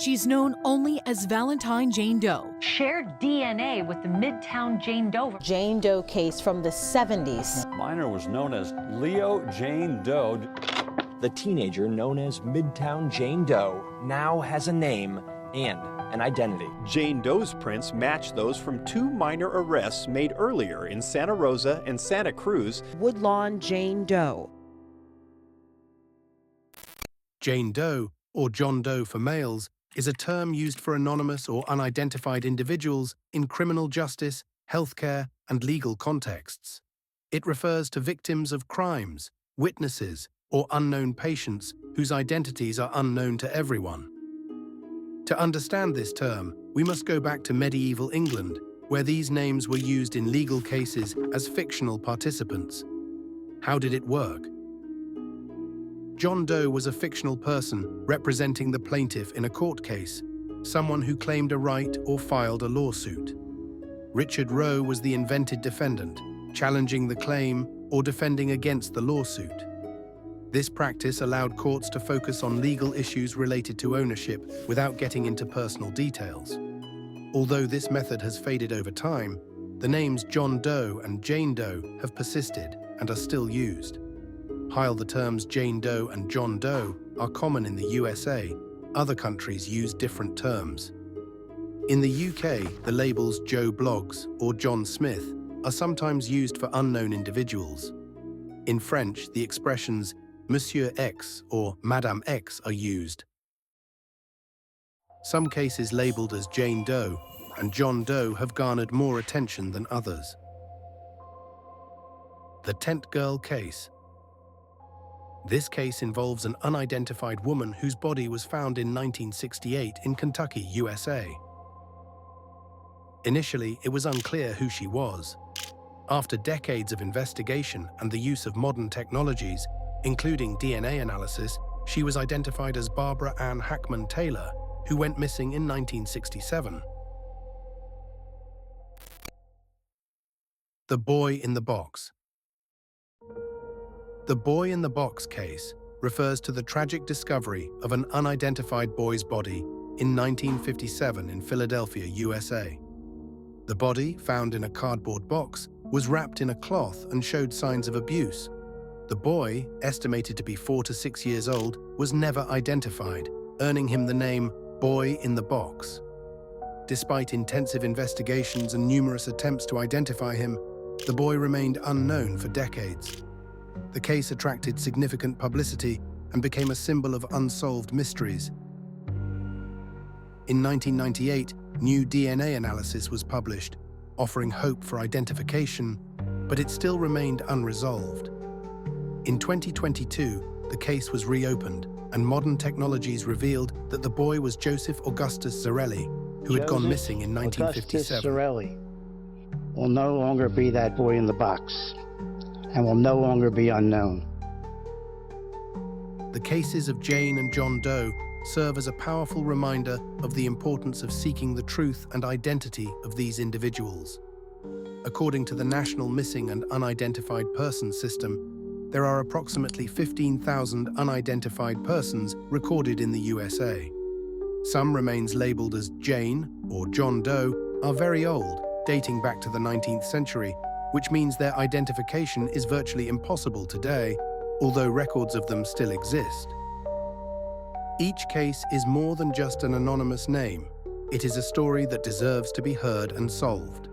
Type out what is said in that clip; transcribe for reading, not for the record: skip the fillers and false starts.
She's known only as Valentine Jane Doe. Shared DNA with the Midtown Jane Doe. Jane Doe case from the 70s. The minor was known as Leo Jane Doe. The teenager known as Midtown Jane Doe now has a name and an identity. Jane Doe's prints match those from 2 minor arrests made earlier in Santa Rosa and Santa Cruz. Woodlawn Jane Doe. Jane Doe, or John Doe for males, is a term used for anonymous or unidentified individuals in criminal justice, healthcare, and legal contexts. It refers to victims of crimes, witnesses, or unknown patients whose identities are unknown to everyone. To understand this term, we must go back to medieval England, where these names were used in legal cases as fictional participants. How did it work? John Doe was a fictional person representing the plaintiff in a court case, someone who claimed a right or filed a lawsuit. Richard Roe was the invented defendant, challenging the claim or defending against the lawsuit. This practice allowed courts to focus on legal issues related to ownership without getting into personal details. Although this method has faded over time, the names John Doe and Jane Doe have persisted and are still used. While the terms Jane Doe and John Doe are common in the USA, other countries use different terms. In the UK, the labels Joe Bloggs or John Smith are sometimes used for unknown individuals. In French, the expressions Monsieur X or Madame X are used. Some cases labeled as Jane Doe and John Doe have garnered more attention than others. The Tent Girl case. This case involves an unidentified woman whose body was found in 1968 in Kentucky, USA. Initially, it was unclear who she was. After decades of investigation and the use of modern technologies, including DNA analysis, she was identified as Barbara Ann Hackman Taylor, who went missing in 1967. The Boy in the Box. The Boy in the Box case refers to the tragic discovery of an unidentified boy's body in 1957 in Philadelphia, USA. The body, found in a cardboard box, was wrapped in a cloth and showed signs of abuse. The boy, estimated to be 4 to 6 years old, was never identified, earning him the name Boy in the Box. Despite intensive investigations and numerous attempts to identify him, the boy remained unknown for decades. The case attracted significant publicity and became a symbol of unsolved mysteries. In 1998, new DNA analysis was published, offering hope for identification, but it still remained unresolved. In 2022, the case was reopened, and modern technologies revealed that the boy was Joseph Augustus Zarelli, who had gone missing in 1957. Augustus Zarelli will no longer be that boy in the box, and will no longer be unknown. The cases of Jane and John Doe serve as a powerful reminder of the importance of seeking the truth and identity of these individuals. According to the National Missing and Unidentified Persons System, there are approximately 15,000 unidentified persons recorded in the USA. Some remains labeled as Jane or John Doe are very old, dating back to the 19th century, which means their identification is virtually impossible today, although records of them still exist. Each case is more than just an anonymous name. It is a story that deserves to be heard and solved.